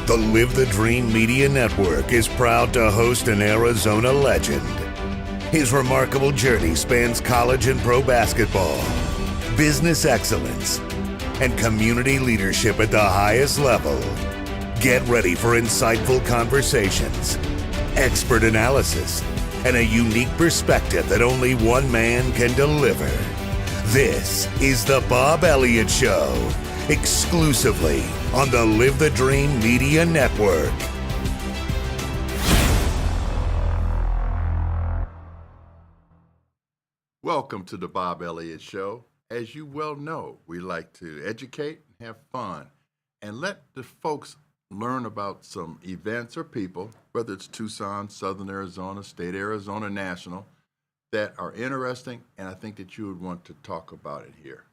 The Live the Dream Media Network is proud to host an Arizona legend. His remarkable journey spans college and pro basketball, business excellence, and community leadership at the highest level. Get ready for insightful conversations, expert analysis, and a unique perspective that only one man can deliver. This is the Bob Elliott Show, exclusively on the Live the Dream Media Network. Welcome to the Bob Elliott Show. As you well know, we like to educate, have fun, and let the folks learn about some events or people, whether it's Tucson, Southern Arizona, State Arizona, National, that are interesting, and I think that you would want to talk about it here.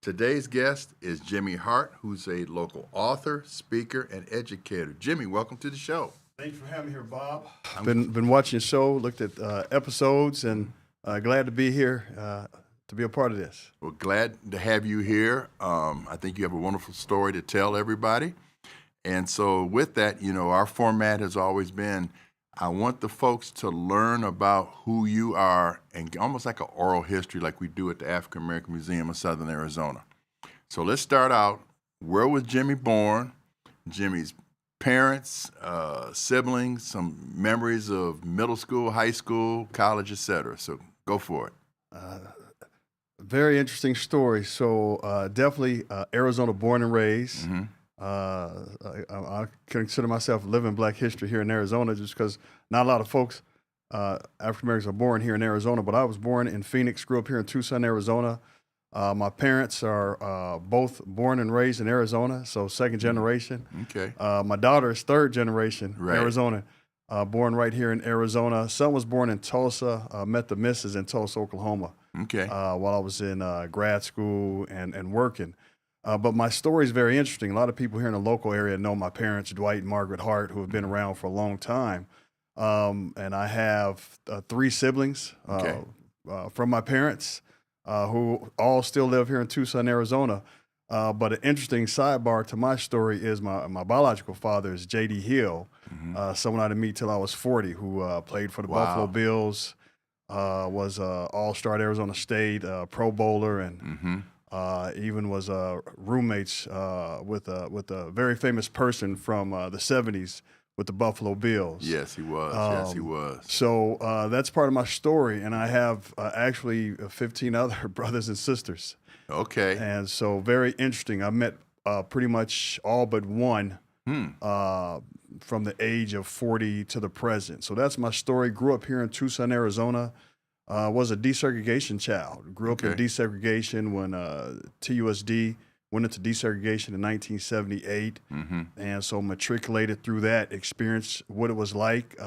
Today's guest is Jimmy Hart, who's a local author, speaker, and educator. Jimmy, welcome to the show. Thanks for having me here, Bob. I've been watching your show, looked at episodes, and glad to be here to be a part of this. Well, glad to have you here. I think you have a wonderful story to tell everybody. And so with that, you know, our format has always been, I want the folks to learn about who you are, and almost like an oral history like we do at the African American Museum of Southern Arizona. So let's start out. Where was Jimmy born? Jimmy's parents, siblings, some memories of middle school, high school, college, etc. So go for it. Very interesting story. So definitely Arizona born and raised. Mm-hmm. I consider myself living Black history here in Arizona just because not a lot of folks, African Americans, are born here in Arizona, but I was born in Phoenix, grew up here in Tucson, Arizona. My parents are both born and raised in Arizona, so second generation. Okay. My daughter is third generation Right. Arizona, born right here in Arizona. Son was born in Tulsa, met the missus in Tulsa, Oklahoma. Okay. While I was in grad school and working. But my story is very interesting. A lot of people here in the local area know my parents, Dwight and Margaret Hart, who have been around for a long time. And I have 3 siblings Okay. from my parents who all still live here in Tucson, Arizona. But an interesting sidebar to my story is my biological father is J.D. Hill, someone I didn't meet till I was 40, who played for the Wow. Buffalo Bills, was all-star at Arizona State, Pro Bowler, and even was roommates with a very famous person from the 70s with the Buffalo Bills. Yes, he was. Yes, he was. So that's part of my story, and I have actually 15 other brothers and sisters. Okay. And so very interesting. I met pretty much all but one from the age of 40 to the present. So that's my story. Grew up here in Tucson, Arizona. Was a desegregation child. Grew up in desegregation when TUSD went into desegregation in 1978. And so matriculated through that, experienced what it was like.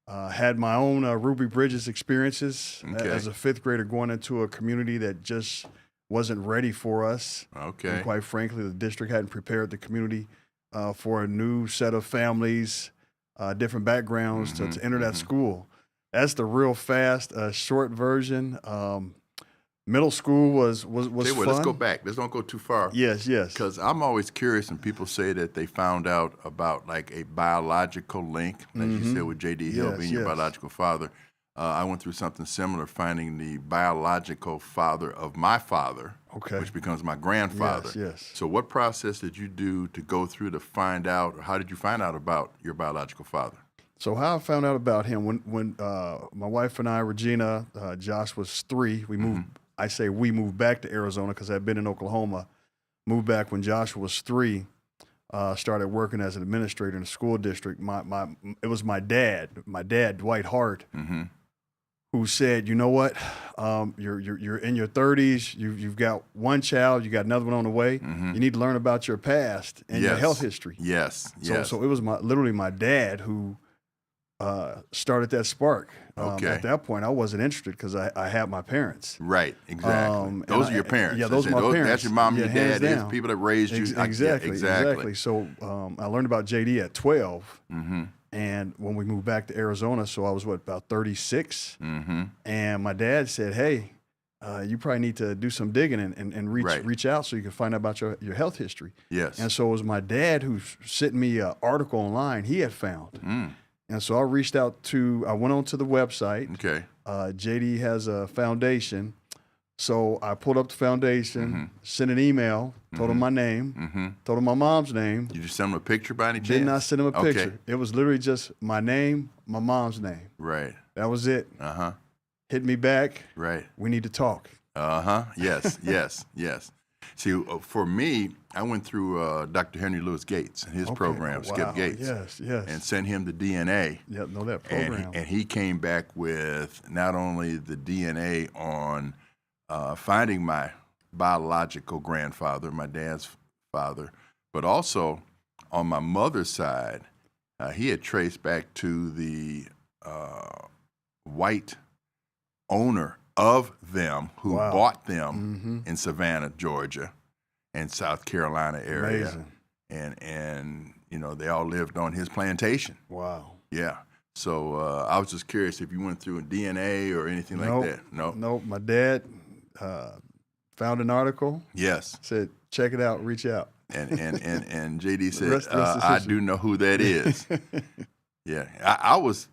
Had my own Ruby Bridges experiences as a fifth grader going into a community that just wasn't ready for us. And quite frankly, the district hadn't prepared the community for a new set of families, different backgrounds to enter that school. That's the real fast, short version. Middle school was fun. Let's go back. Let's don't go too far. Yes. Because I'm always curious when people say that they found out about like a biological link, as you said with J.D. Hill being your biological father. I went through something similar, finding the biological father of my father, which becomes my grandfather. Yes. So what process did you do to go through to find out, or how did you find out about your biological father? So how I found out about him, when my wife and I, Regina, Josh was 3, we moved. I say we moved back to Arizona because I'd been in Oklahoma. Moved back when Joshua was 3. Started working as an administrator in the school district. It was my dad, Dwight Hart, who said, "You know what? You're in your 30s. You've got one child. You got another one on the way. You need to learn about your past and your health history." So it was literally my dad who started that spark. At that point, I wasn't interested because I had my parents. Right, exactly. Those are your parents. Yeah, those are my parents. That's your mom and your dad. These Down. people that raised you. Exactly. So I learned about JD at 12. And when we moved back to Arizona, so I was, about 36? And my dad said, "Hey, you probably need to do some digging and reach out so you can find out about your health history." Yes. And so it was my dad who sent me an article online he had found. And so I reached out I went onto the website. JD has a foundation. So I pulled up the foundation, sent an email, told him my name, told him my mom's name. Did you send him a picture by any chance? Did not send him a picture. It was literally just my name, my mom's name. Right. That was it. Hit me back. Right. We need to talk. Yes. See, for me, I went through Dr. Henry Louis Gates and his program, Skip Gates. Yes. And sent him the DNA. Yeah, know that program. And he came back with not only the DNA on finding my biological grandfather, my dad's father, but also on my mother's side, he had traced back to the white owner of them who bought them in Savannah, Georgia, and South Carolina area. Amazing. And you know, they all lived on his plantation. Wow. Yeah. So I was just curious if you went through a DNA or anything like that. Nope. My dad found an article. Yes. Said, check it out, reach out. And JD said, I do know who that is. Yeah. I was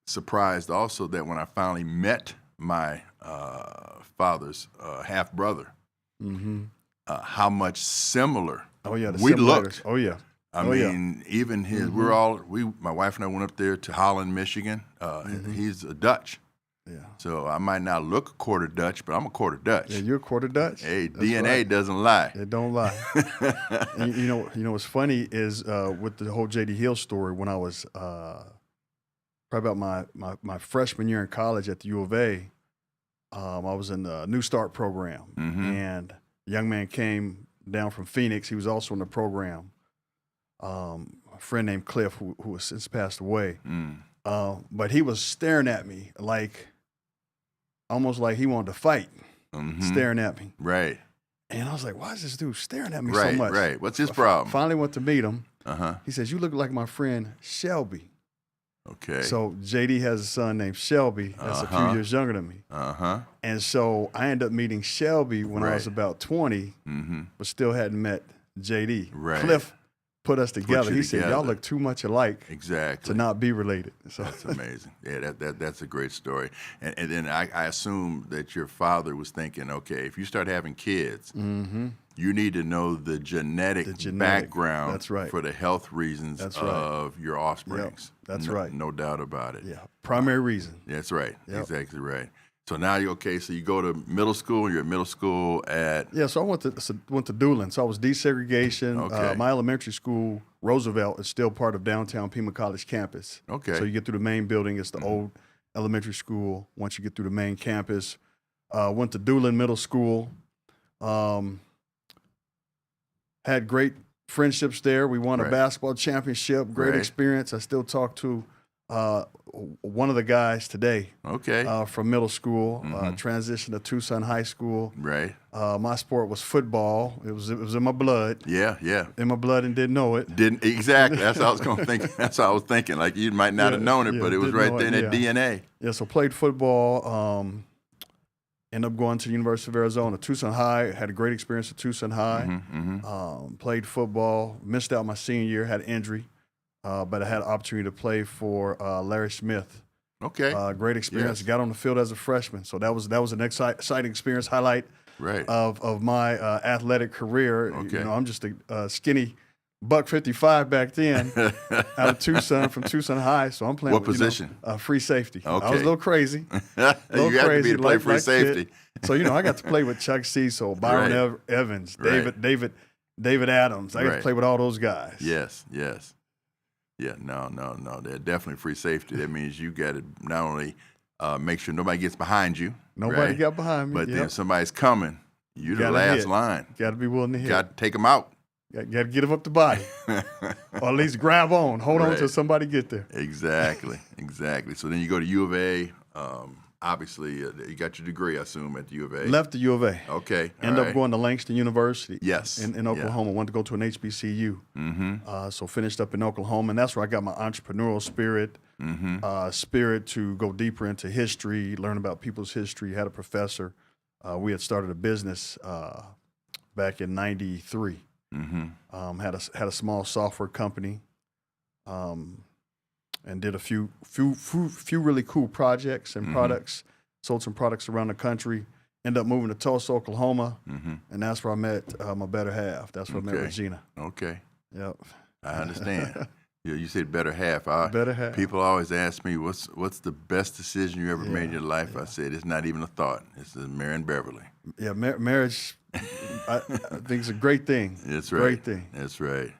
surprised also that when I finally met my father's half brother, how much similar we looked. Oh yeah. I mean, even his. My wife and I went up there to Holland, Michigan. He's a Dutch. Yeah. So I might not look a quarter Dutch, but I'm a quarter Dutch. Yeah, you're a quarter Dutch. Hey, that's DNA doesn't lie. It don't lie. And you know what's funny is with the whole J.D. Hill story. When I was probably about my freshman year in college at the U of A, I was in the New Start program, and a young man came down from Phoenix. He was also in the program. A friend named Cliff, who has since passed away. But he was staring at me almost like he wanted to fight, staring at me. Right. And I was like, why is this dude staring at me so much? Right. What's his problem? Finally went to meet him. He says, "You look like my friend Shelby." Okay. So JD has a son named Shelby that's a few years younger than me. And so I ended up meeting Shelby when I was about 20, but still hadn't met JD. Right. Cliff put us together. He said, together. "Y'all look too much alike exactly to not be related." So that's amazing. Yeah, that's a great story. And then I assume that your father was thinking, okay, if you start having kids, You need to know the genetic background That's right. for the health reasons of your offsprings. Yep. That's right. No doubt about it. Yeah, primary reason. That's right. Yep. Exactly right. So now you're okay. So you go to middle school. You're at middle school at. Yeah, so I went to Doolin. So I was desegregation. Okay. My elementary school, Roosevelt, is still part of downtown Pima College campus. Okay. So you get through the main building. It's the old elementary school. Once you get through the main campus, went to Doolin Middle School. Had great friendships there. We won a basketball championship. Great experience. I still talk to one of the guys today. Okay. From middle school. Transitioned to Tucson High School. Right. My sport was football. It was in my blood. Yeah. In my blood, and didn't know it. Didn't exactly. That's what I was going to think. That's what I was thinking. Like you might not have known it, but it was right there in that DNA. Yeah. So played football. Ended up going to the University of Arizona. Tucson High, had a great experience at Tucson High. Played football, missed out my senior year, had an injury, but I had an opportunity to play for Larry Smith. Okay. Great experience. Got on the field as a freshman, so that was an exciting experience, highlight of my athletic career. Okay. You know, I'm just a skinny $155 back then, out of Tucson, from Tucson High. So I'm playing. What position? Free safety. Okay. I was a little crazy. You have to be to play free safety. So I got to play with Chuck Cecil, Byron Evans, David Adams. I got to play with all those guys. Yes. Yeah. No. They're definitely free safety. That means you got to not only make sure nobody gets behind you. Nobody got behind me. But then if somebody's coming, you're the last line. Got to be willing to hit. Got to take them out. Got to get them up the body, or at least grab on, hold on till somebody get there. Exactly. So then you go to U of A. Obviously, you got your degree, I assume, at the U of A. Left the U of A. Okay. Ended up going to Langston University. Yes. In Oklahoma. Wanted to go to an HBCU. So finished up in Oklahoma, and that's where I got my entrepreneurial spirit. Spirit to go deeper into history, learn about people's history. Had a professor. We had started a business back in '93. Had a small software company, and did a few really cool projects and products. Sold some products around the country. Ended up moving to Tulsa, Oklahoma, and that's where I met my better half. That's where I met Regina. Okay. Yep. I understand. You said better half. Better half. People always ask me, what's the best decision you ever made in your life? I said, it's not even a thought. It's marrying Beverly. Yeah, marriage, I think it's a great thing. It's right. Great thing. That's right.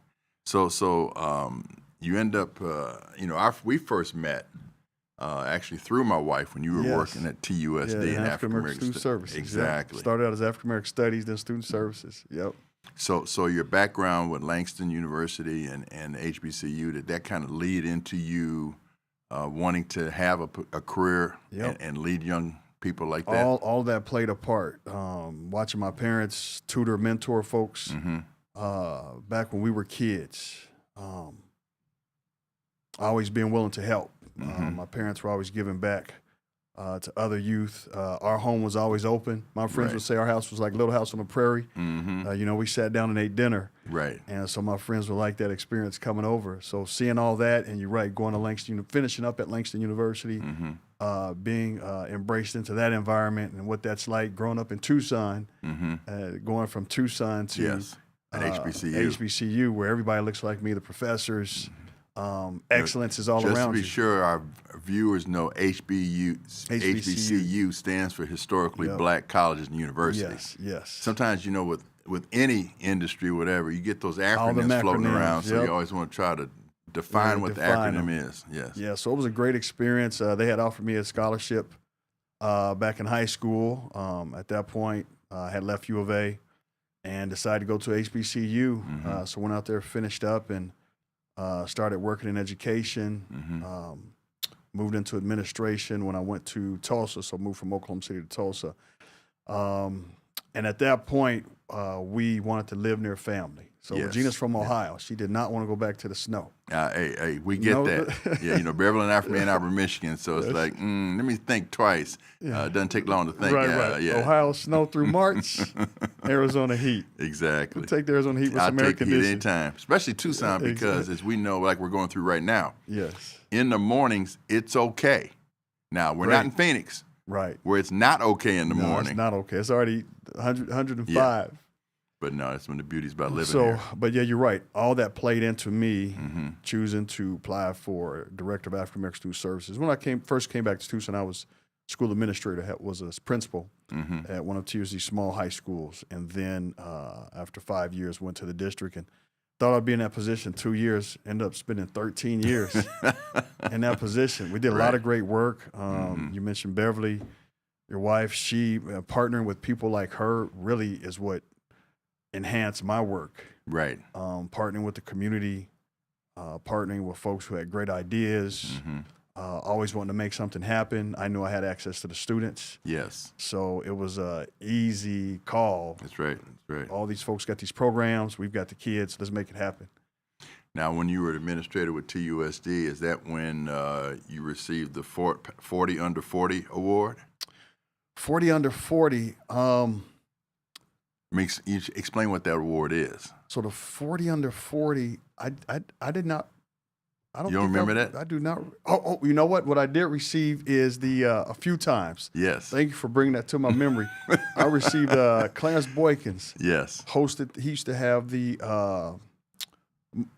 So you end up, we first met actually through my wife when you were working at TUSD in African American Student Services. Exactly. Yep. Started out as African American Studies, then Student Services. Yep. So your background with Langston University and HBCU, did that kind of lead into you wanting to have a career and lead young people like that? All that played a part. Watching my parents tutor, mentor folks back when we were kids. Always being willing to help. My parents were always giving back to other youth. Our home was always open. My friends would say our house was like Little House on the Prairie. We sat down and ate dinner. Right. And so my friends would like that experience coming over. So seeing all that, and you're right, going to Langston, finishing up at Langston University, being embraced into that environment and what that's like, growing up in Tucson, going from Tucson to HBCU, where everybody looks like me, the professors. Excellence is all around you. Just to be sure our viewers know, HBCU stands for Historically Black Colleges and Universities. Yes. Sometimes, with any industry, whatever, you get those acronyms floating around, so you always want to try to define what the acronym is. Yes. Yeah, so it was a great experience. They had offered me a scholarship back in high school. At that point, I had left U of A and decided to go to HBCU. So went out there, finished up, and started working in education, moved into administration when I went to Tulsa, so moved from Oklahoma City to Tulsa. And at that point, we wanted to live near family. So Regina's from Ohio. She did not want to go back to the snow. Hey, we get that. Yeah, Beverly and I from Ann Arbor, Michigan, so it's like, let me think twice. It doesn't take long to think. Right. Yeah. Ohio snow through March, Arizona heat. Exactly. We'll take the Arizona heat with some air conditioning. I'll take the heat anytime, especially Tucson, because as we know, like we're going through right now, in the mornings, it's okay. Now, we're not in Phoenix, where it's not okay in the morning. It's not okay. It's already 105. But no, that's when the beauty's about living So, here. but yeah, you're right. All that played into me Mm-hmm. choosing to apply for Director of African American Student Services. When I first came back to Tucson, I was school administrator, was a principal Mm-hmm. at one of TUSD's small high schools. And then after 5 years, went to the district and thought I'd be in that position 2 years, ended up spending 13 years in that position. We did a lot of great work. You mentioned Beverly, your wife. She partnering with people like her really is what enhanced my work. Right. Partnering with the community, partnering with folks who had great ideas, Mm-hmm. always wanting to make something happen. I knew I had access to the students. Yes. So it was a easy call. That's right. That's right. All these folks got these programs. We've got the kids. Let's make it happen. Now, when you were an administrator with TUSD, is that when you received the 40 Under 40 award? 40 under 40. Explain what that award is. So the 40 under 40, I did not. I don't. You don't think remember that? I do not. Oh, you know what? What I did receive is the a few times. Yes. Thank you for bringing that to my memory. I received Clarence Boykins Yes. hosted. He used to have the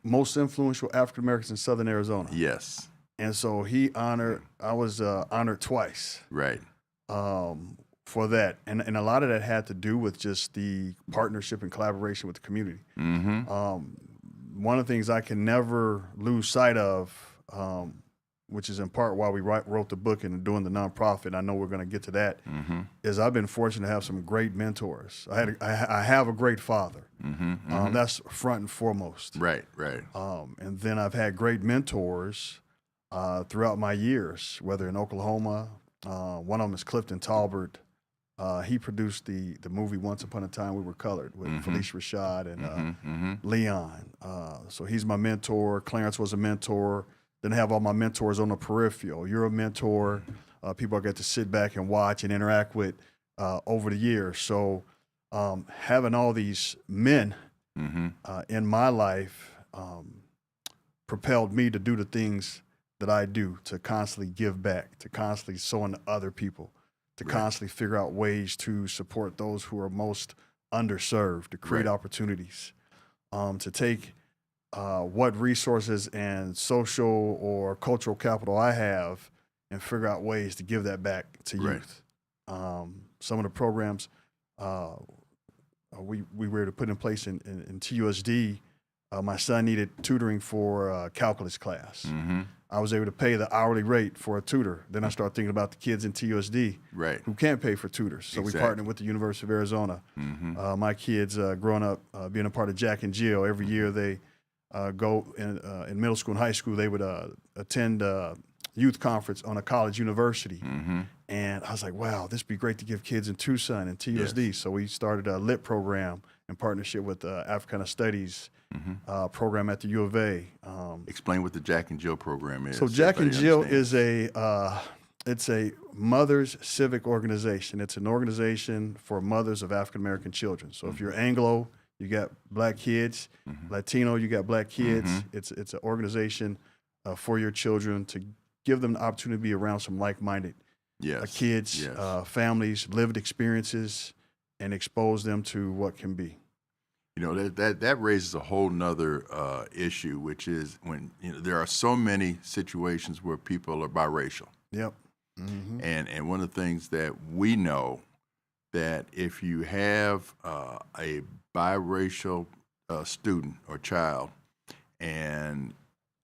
most influential African Americans in Southern Arizona, Yes. and so he honored. I was honored twice. Right. For that, and a lot of that had to do with just the partnership and collaboration with the community. Mm-hmm. One of the things I can never lose sight of, which is in part why we wrote the book and doing the nonprofit, I know we're going to get to that, Mm-hmm. is I've been fortunate to have some great mentors. I have a great father. Mm-hmm. Mm-hmm. That's front and foremost. Right. Right. And then I've had great mentors throughout my years, whether in Oklahoma. One of them is Clifton Talbert. He produced the movie Once Upon a Time We Were Colored with Mm-hmm. Felicia Rashad and Mm-hmm. Leon. So he's my mentor. Clarence was a mentor. Then I have all my mentors on the peripheral. You're a mentor. People I get to sit back and watch and interact with over the years. So having all these men Mm-hmm. in my life propelled me to do the things that I do, to constantly give back, to constantly sow into other people, to constantly figure out ways to support those who are most underserved, to create opportunities, to take what resources and social or cultural capital I have and figure out ways to give that back to youth. Some of the programs we were to put in place in TUSD, my son needed tutoring for a calculus class. Mm-hmm. I was able to pay the hourly rate for a tutor. Then I started thinking about the kids in TUSD Right. who can't pay for tutors. So we partnered with the University of Arizona. Mm-hmm. My kids growing up, being a part of Jack and Jill, every year they go in middle school and high school, they would attend youth conference on a college university. Mm-hmm. And I was like, wow, this would be great to give kids in Tucson and TUSD. Yes. So we started a LIT program in partnership with Africana Studies program at the U of A. Explain what the Jack and Jill program is. So Jack and everybody Jill understands. it's a mother's civic organization. It's an organization for mothers of African American children. So if you're Anglo, you got black kids. Latino, you got black kids. It's an organization for your children to give them the opportunity to be around some like-minded kids, families, lived experiences, and expose them to what can be. You know, that raises a whole nother issue, which is when there are so many situations where people are biracial. Yep. Mm-hmm. And one of the things that we know, that if you have a biracial student or child, and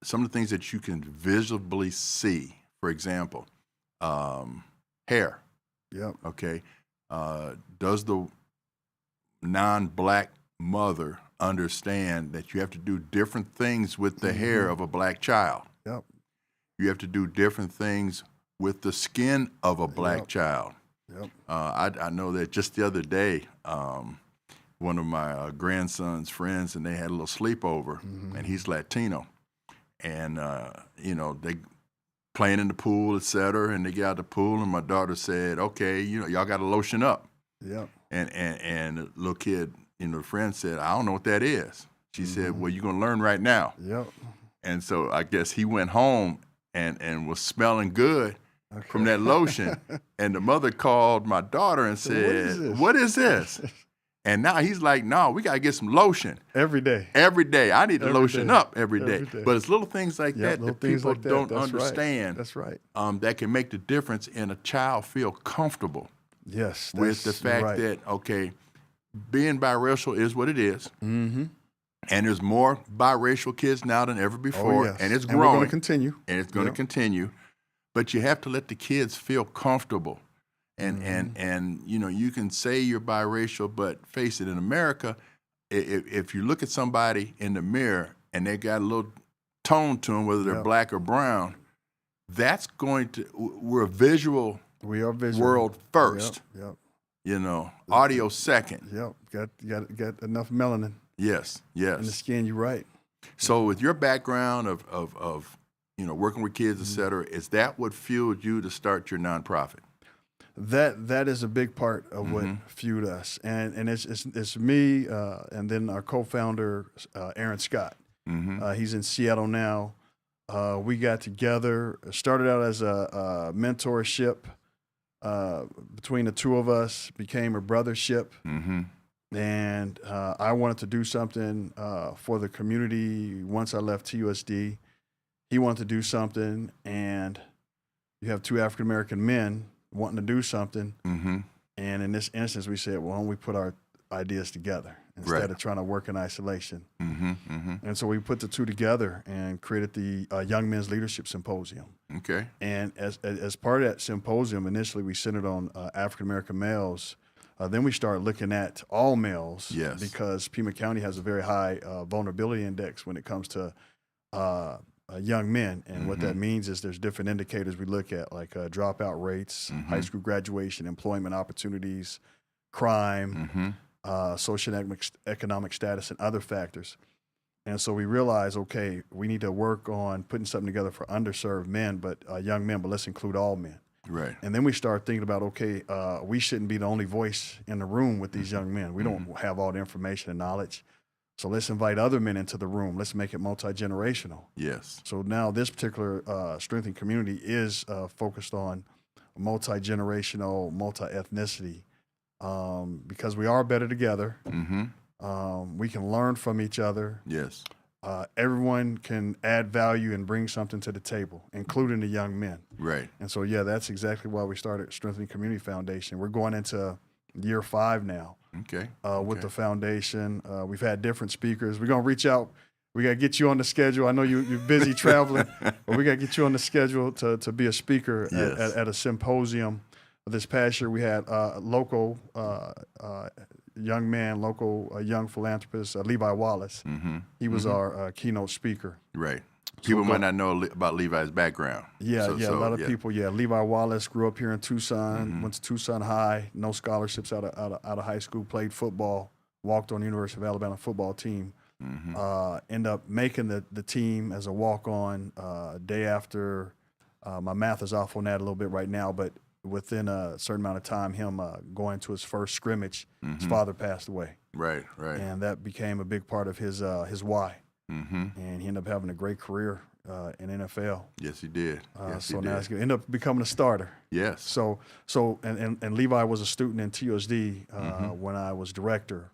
some of the things that you can visibly see, for example, hair. Yep. Okay. Does the non-black mother understand that you have to do different things with the hair of a black child? Yep. You have to do different things with the skin of a black child. Yep. I know that just the other day, one of my grandson's friends, and they had a little sleepover, and he's Latino. And, they playing in the pool, et cetera, and they get out the pool, and my daughter said, okay, y'all got to lotion up. Yep. And the little kid, the friend said, I don't know what that is. She said, well, you're going to learn right now. Yep. And so I guess he went home and was smelling good from that lotion. And the mother called my daughter and said, what is this? And now he's like, no, we got to get some lotion. Every day. Every day. I need to lotion up every day. Every day. But it's little things like that people don't understand. That's right. That can make the difference in a child feel comfortable. Yes. With the fact that, okay, being biracial is what it is. Mm-hmm. And there's more biracial kids now than ever before. Yes. And it's and growing. We're going to continue. And it's going to continue. But you have to let the kids feel comfortable. And you know, you can say you're biracial, but face it, in America, if you look at somebody in the mirror and they got a little tone to them, whether they're black or brown, that's going to, we're a visual, world first. Yep. You know, audio second. Yep. Got enough melanin. Yes. In the skin, you're right. So with your background of you know, working with kids, et cetera, is that what fueled you to start your nonprofit? That is a big part of what fueled us, and it's me and then our co-founder Aaron Scott. He's in Seattle now. We got together, started out as a mentorship between the two of us, became a brothership, and I wanted to do something for the community once I left TUSD. He wanted to do something, and you have two African American men wanting to do something, and in this instance, we said, well, why don't we put our ideas together instead of trying to work in isolation? And so we put the two together and created the Young Men's Leadership Symposium. Okay. And as part of that symposium, initially we centered on African American males. Then we started looking at all males, because Pima County has a very high vulnerability index when it comes to young men, and what that means is there's different indicators we look at, like dropout rates, high school graduation, employment opportunities, crime, socioeconomic status, and other factors. And so we realized, okay, we need to work on putting something together for underserved men, but young men, but let's include all men. Right. And then we started thinking about, okay, we shouldn't be the only voice in the room with these young men. We don't have all the information and knowledge. So let's invite other men into the room. Let's make it multi-generational. Yes. So now this particular strengthening community is focused on multi-generational, multi-ethnicity, because we are better together. We can learn from each other. Yes. Everyone can add value and bring something to the table, including the young men. Right. And so, that's exactly why we started Strengthening Community Foundation. We're going into year 5 now. Okay. With the foundation. We've had different speakers. We're going to reach out. We got to get you on the schedule. I know you're busy traveling, but we got to get you on the schedule to be a speaker at a symposium. This past year, we had local young man, local young philanthropist, Levi Wallace. He was our keynote speaker. Right. People might not know about Levi's background. A lot of people. Levi Wallace grew up here in Tucson, went to Tucson High, no scholarships out of high school, played football, walked on the University of Alabama football team, ended up making the team as a walk-on day after. My math is off on that a little bit right now, but within a certain amount of time, him going to his first scrimmage, his father passed away. Right. And that became a big part of his why. And he ended up having a great career in NFL. Yes, he did. So now he's ended up becoming a starter. Yes. So and Levi was a student in TUSD when I was director.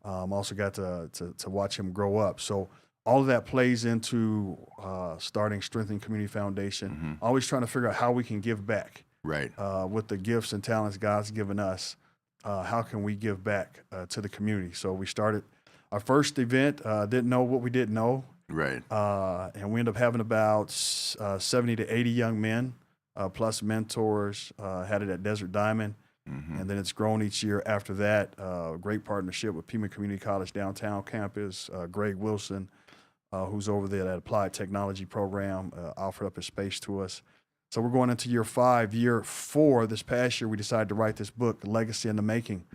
Also got to watch him grow up. So all of that plays into starting Strengthening Community Foundation. Always trying to figure out how we can give back. Right. With the gifts and talents God's given us, how can we give back to the community? So we started our first event, didn't know what we didn't know. Right. And we ended up having about 70 to 80 young men, plus mentors, had it at Desert Diamond. And then it's grown each year after that. Great partnership with Pima Community College downtown campus. Greg Wilson, who's over there at Applied Technology program, offered up his space to us. So we're going into year 5. Year 4, this past year, we decided to write this book, Legacy in the Making.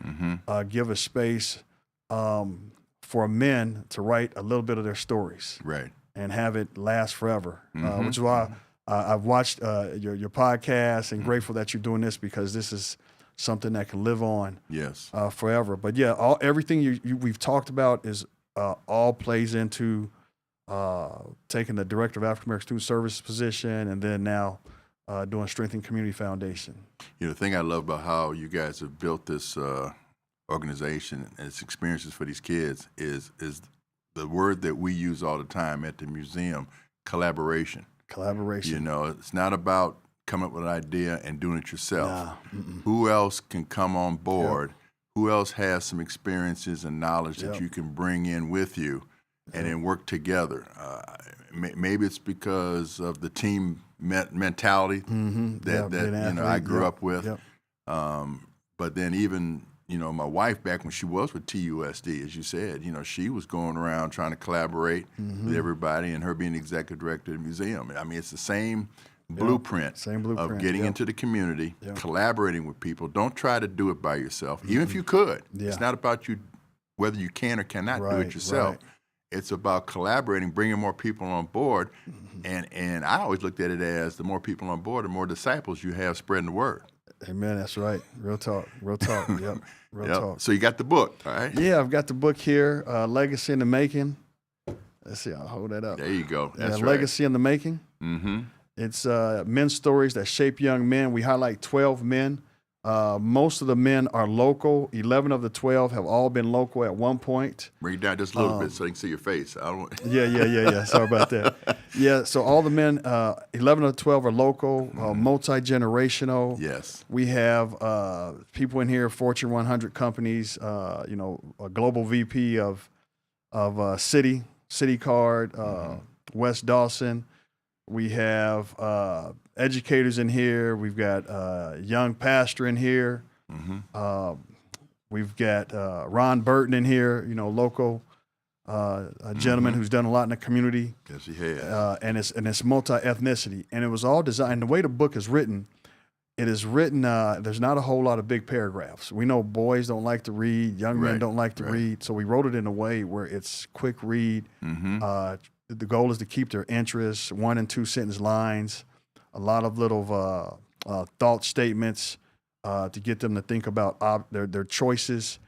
Give a space for men to write a little bit of their stories, right, and have it last forever. Which is why I've watched your podcast and grateful that you're doing this, because this is something that can live on, forever. But everything we've talked about is all plays into taking the director of African American Student Services position, and then now doing Strengthening Community Foundation. The thing I love about how you guys have built this organization and its experiences for these kids is the word that we use all the time at the museum: collaboration. Collaboration. You know, it's not about coming up with an idea and doing it yourself. Nah. Who else can come on board? Yep. Who else has some experiences and knowledge that Yep. you can bring in with you and then work together? Maybe it's because of the team mentality that I grew up with. Yep. But then even, my wife, back when she was with TUSD, as you said, she was going around trying to collaborate with everybody, and her being the executive director of the museum. I mean, it's the same blueprint, of getting into the community, collaborating with people. Don't try to do it by yourself, even if you could. It's not about you, whether you can or cannot do it yourself. Right. It's about collaborating, bringing more people on board. And I always looked at it as the more people on board, the more disciples you have spreading the word. Amen. That's right. Real talk. Yep. Real talk. So you got the book, all right? Yeah, I've got the book here, Legacy in the Making. Let's see, I'll hold that up. There you go. That's right. Legacy in the Making. Mm-hmm. It's men's stories that shape young men. We highlight 12 men. Most of the men are local. 11 of the 12 have all been local at one point. Bring it down just a little bit so they can see your face. Yeah. Sorry about that. Yeah, so all the men, 11 of the 12 are local, multi-generational. Yes. We have people in here, Fortune 100 companies, a global VP of City Card, West Dawson. We have educators in here. We've got a young pastor in here. We've got Ron Burton in here, local a gentleman who's done a lot in the community. Yes, he has. And it's multi-ethnicity. And it was all designed, the way the book is written, there's not a whole lot of big paragraphs. We know boys don't like to read, young men don't like to read, so we wrote it in a way where it's quick read. The goal is to keep their interest, 1 and 2 sentence lines, a lot of little thought statements to get them to think about their choices.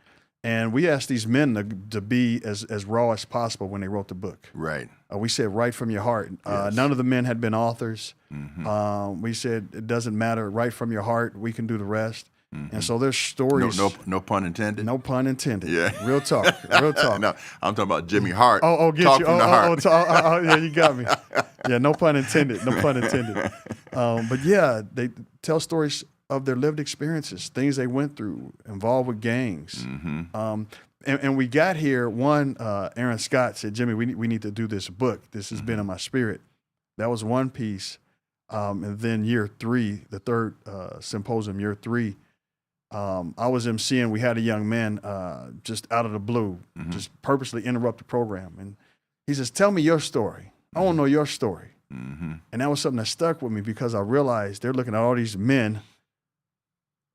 And we asked these men to be as raw as possible when they wrote the book. Right. We said, write from your heart. Yes. None of the men had been authors. We said, it doesn't matter. Write from your heart. We can do the rest. And so there's stories. No pun intended. No pun intended. Yeah. Real talk. Real talk. No, I'm talking about Jimmy Hart. Get Talk you. from the heart. Yeah, you got me. Yeah, no pun intended. No pun intended. But yeah, they tell stories of their lived experiences, things they went through, involved with gangs. And we got here, Aaron Scott said, Jimmy, we need to do this book. This has been in my spirit. That was one piece. And then year 3, the third symposium, year 3, I was emceeing. We had a young man just out of the blue, just purposely interrupt the program. And he says, tell me your story. I want to know your story. And that was something that stuck with me because I realized they're looking at all these men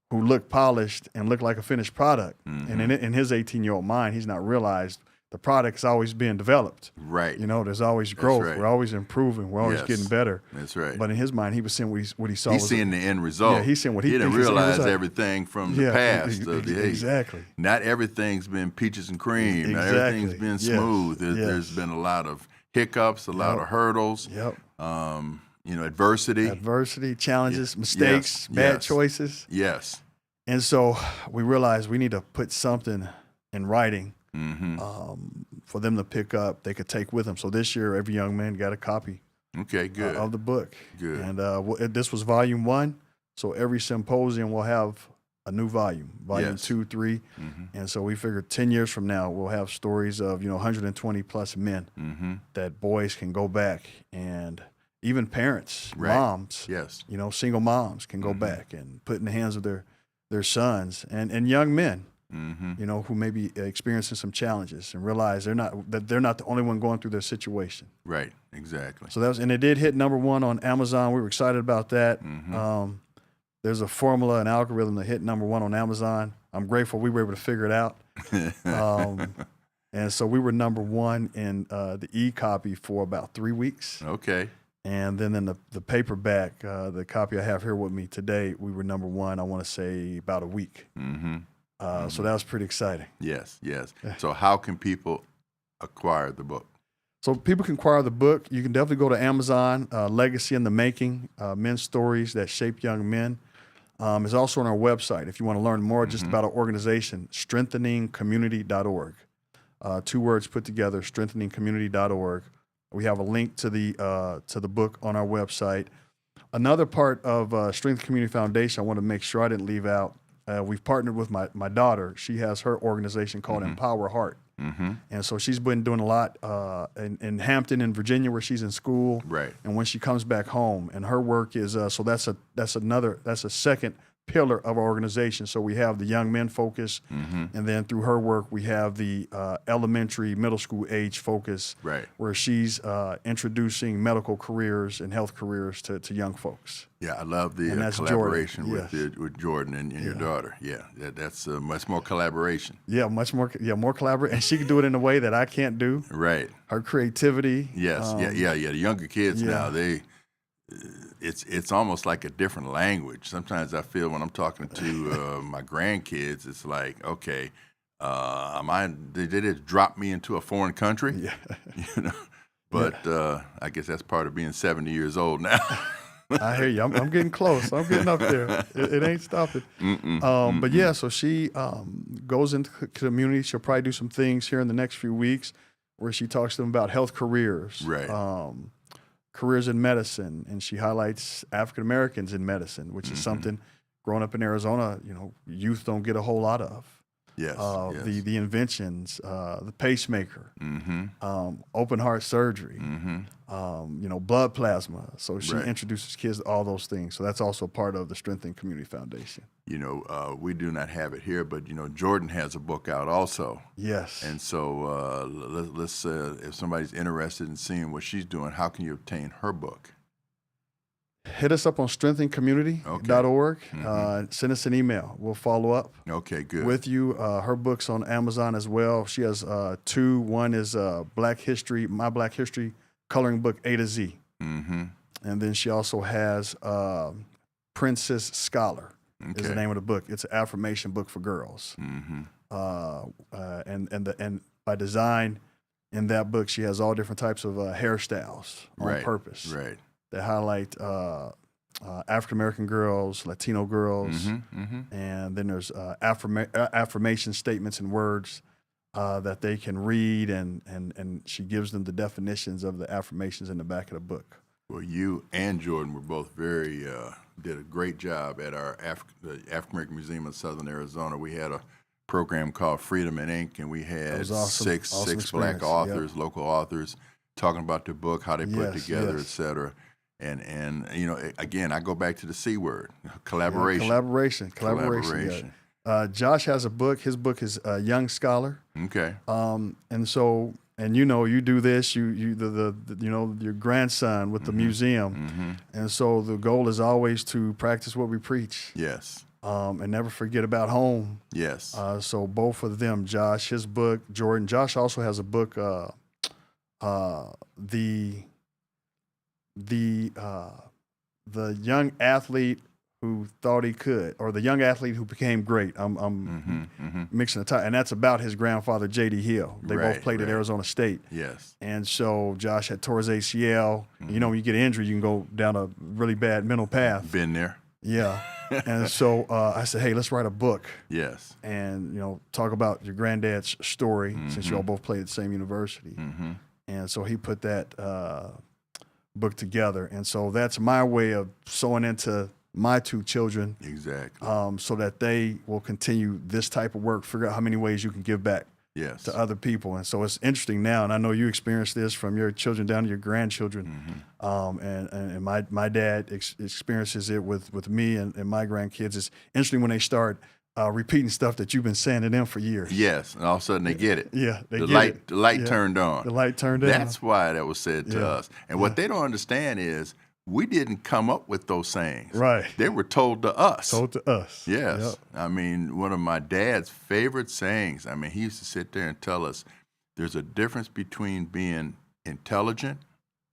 who look polished and look like a finished product. And in his 18-year-old mind, he's not realized the product's always being developed. Right. There's always growth. Right. We're always improving. We're always getting better. That's right. But in his mind, he was seeing what he saw. He's seeing the end result. Yeah, he's seeing what he didn't thinks realize everything from the past. Exactly. Not everything's been peaches and cream. Not everything's been smooth. There's been a lot of hiccups, a lot of hurdles. Adversity. Challenges, mistakes, bad choices. Yes. And so we realized we need to put something in writing for them to pick up, they could take with them. So this year, every young man got a copy Okay, good. Of the book. Good. And this was volume 1. So every symposium will have a new volume, volume Yes. 2, 3. And so we figured 10 years from now, we'll have stories of, 120 plus men that boys can go back, and even parents, moms, Yes. Single moms can go back and put in the hands of their sons and young men, who may be experiencing some challenges and realize they're not the only one going through their situation. Right, exactly. So and it did hit #1 on Amazon. We were excited about that. There's a formula, an algorithm that hit #1 on Amazon. I'm grateful we were able to figure it out. And so we were #1 in the e-copy for about 3 weeks. Okay. And then in the paperback, the copy I have here with me today, we were #1, I want to say about a week. So that was pretty exciting. Yes. So how can people acquire the book? So people can acquire the book. You can definitely go to Amazon, Legacy in the Making, Men's Stories That Shape Young Men. It's also on our website if you want to learn more just about our organization, strengtheningcommunity.org. 2 words put together, strengtheningcommunity.org. We have a link to the book on our website. Another part of Strength Community Foundation, I want to make sure I didn't leave out. We've partnered with my daughter. She has her organization called Empower Hart. And so she's been doing a lot in Hampton, in Virginia, where she's in school. Right. And when she comes back home, and her work is so that's a second pillar of our organization. So we have the young men focus, and then through her work we have the elementary, middle school age focus, Right. where she's introducing medical careers and health careers to young folks. Yeah, I love the And that's collaboration Jordan. with Jordan and your daughter. Yeah, that's much more collaboration. Yeah, more collaborate, and she can do it in a way that I can't do. Right. Her creativity. Yes. Yeah. The younger kids now, it's almost like a different language. Sometimes I feel when I'm talking to my grandkids, it's like, okay, did they just drop me into a foreign country? Yeah. You know. But I guess that's part of being 70 years old now. I hear you. I'm getting close. I'm getting up there. It ain't stopping. But yeah, so she goes into the community. She'll probably do some things here in the next few weeks where she talks to them about health careers, Right. Careers in medicine, and she highlights African Americans in medicine, which is something growing up in Arizona, youth don't get a whole lot of. Yes. The inventions, the pacemaker, open heart surgery, blood plasma. So she Right. introduces kids to all those things. So that's also part of the Strengthening Community Foundation. We do not have it here, but Jordan has a book out also. Yes. And so let's if somebody's interested in seeing what she's doing, how can you obtain her book? Hit us up on strengtheningcommunity.org. Send us an email. We'll follow up Okay, good. with you. Her book's on Amazon as well. She has 2. One is Black History, My Black History coloring book A to Z. And then she also has Princess Scholar is the name of the book. It's an affirmation book for girls. And by design, in that book, she has all different types of hairstyles on purpose. Right. That highlight African American girls, Latino girls, and then there's affirmation statements and words that they can read, and she gives them the definitions of the affirmations in the back of the book. Well, you and Jordan were both did a great job at the African American Museum of Southern Arizona. We had a program called Freedom and Ink, and we had awesome. six Black authors, local authors, talking about their book, how they put it together, et cetera. And again, I go back to the C word, collaboration. Collaboration. Yeah. Josh has a book. His book is Young Scholar. Okay. And so, you do this. You your grandson with the museum, and so the goal is always to practice what we preach. Yes. And never forget about home. Yes. So both of them, Josh, his book, Jordan. Josh also has a book, the young athlete who thought he could, or the young athlete who became great. I'm mixing the title, and that's about his grandfather, J.D. Hill. They both played at Arizona State. Yes. And so Josh had tore his ACL. When you get injured, you can go down a really bad mental path. Been there. Yeah. And so I said, hey, let's write a book. Yes. And, talk about your granddad's story, since you all both played at the same university. And so he put that book together. And so that's my way of sewing into my 2 children. Exactly. So that they will continue this type of work, figure out how many ways you can give back to other people. And so it's interesting now, and I know you experienced this from your children down to your grandchildren. And my dad experiences it with me and my grandkids. It's interesting when they start repeating stuff that you've been saying to them for years. Yes, and all of a sudden they get it. Yeah, the light turned on. The light turned on. That's why that was said to us. And what they don't understand is we didn't come up with those sayings. Right. They were told to us. Yes. Yep. I mean, one of my dad's favorite sayings, he used to sit there and tell us there's a difference between being intelligent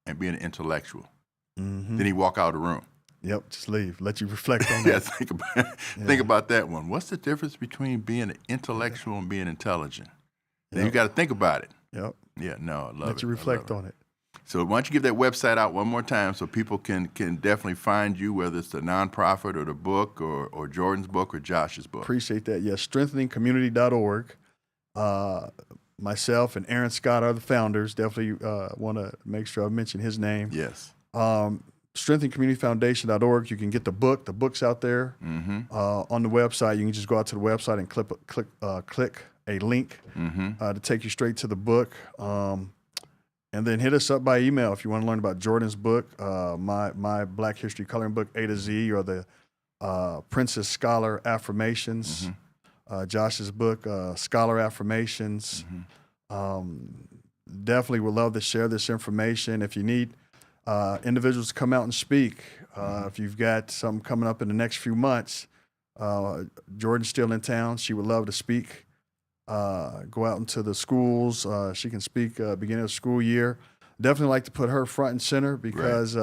and being intellectual. Then he'd walk out of the room. Yep, just leave. Let you reflect on that. Think about that one. What's the difference between being intellectual and being intelligent? Then you got to think about it. Yep. Yeah, no, I love it. Let you reflect on it. So why don't you give that website out one more time so people can definitely find you, whether it's the nonprofit or the book or Jordan's book or Josh's book. Appreciate that. Yes, strengtheningcommunity.org. Myself and Aaron Scott are the founders. Definitely want to make sure I mention his name. Yes. Strengtheningcommunityfoundation.org. You can get the book. The book's out there on the website. You can just go out to the website and click a link to take you straight to the book. And then hit us up by email if you want to learn about Jordan's book, my Black History Coloring Book A to Z, or the Princess Scholar Affirmations. Josh's book, Scholar Affirmations. Definitely would love to share this information. If you need individuals to come out and speak, if you've got something coming up in the next few months, Jordan's still in town. She would love to speak. Go out into the schools. She can speak beginning of the school year. Definitely like to put her front and center because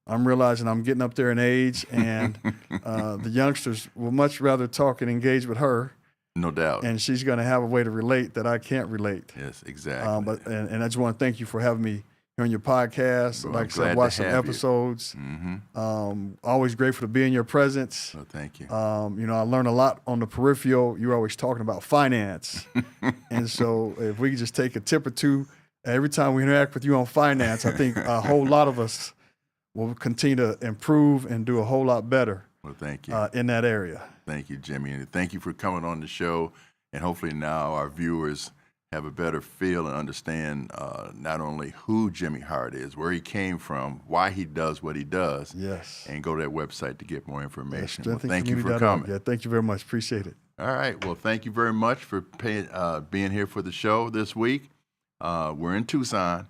I'm realizing I'm getting up there in age, and the youngsters will much rather talk and engage with her. No doubt. And she's going to have a way to relate that I can't relate. Yes, exactly. But I just want to thank you for having me here on your podcast. Well, like I said, watch some episodes. Always grateful to be in your presence. Well, thank you. I learned a lot on the peripheral. You're always talking about finance. And so if we could just take a tip or two every time we interact with you on finance, I think a whole lot of us will continue to improve and do a whole lot better. Well, thank you. In that area. Thank you, Jimmy. And thank you for coming on the show. And hopefully now our viewers have a better feel and understand not only who Jimmy Hart is, where he came from, why he does what he does. Yes. And go to that website to get more information. Well, thank you for coming. Yeah, thank you very much. Appreciate it. All right. Well, thank you very much for being here for the show this week. We're in Tucson.